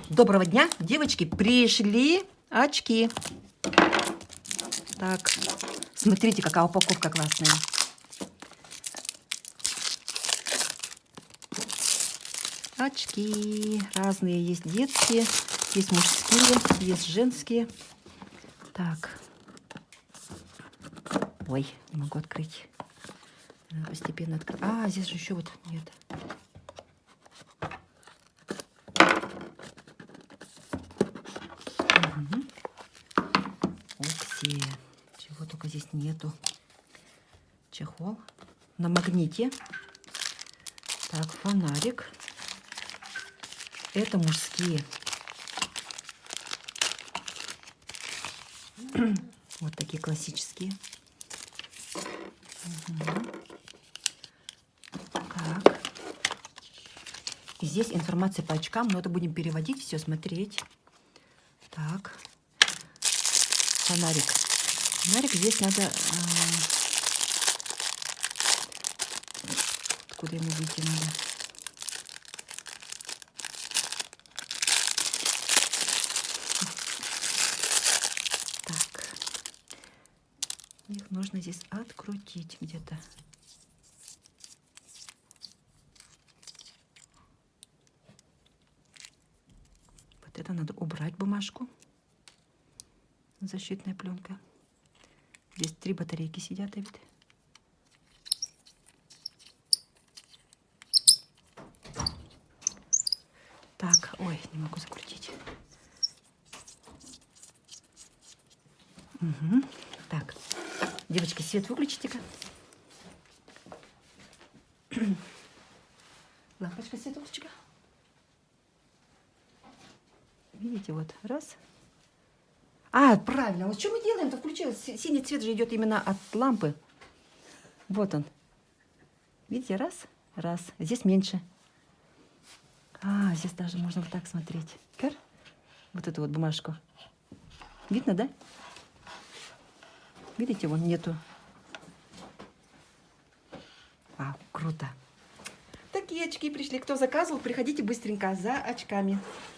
Доброго дня, девочки, пришли очки. Так, смотрите, какая упаковка классная. Очки разные, есть детские, есть мужские, есть женские. Так, ой, не могу открыть. Надо постепенно открыть. А, здесь же еще вот нет. Укси, чего только здесь нету. Чехол на магните. Так, фонарик. Это мужские. Вот такие классические. Так. И здесь информация по очкам, но это будем переводить, все смотреть. Так. Фонарик. Фонарик здесь надо... Откуда ему выйти надо? Так. Их нужно здесь открутить где-то. Вот это надо убрать бумажку. Защитная пленка. Здесь 3 батарейки сидят, Давид. Так, ой, не могу закрутить. Угу. Так, девочки, свет выключите-ка. Лампочка, светочка. Видите, вот, раз. А, правильно, вот что мы делаем-то? Включилось. Синий цвет же идет именно от лампы. Вот он. Видите, раз, раз. Здесь меньше. А, здесь даже можно вот так смотреть. Вот эту вот бумажку. Видно, да? Видите, вон нету. Вау, круто. Такие очки пришли. Кто заказывал, приходите быстренько за очками.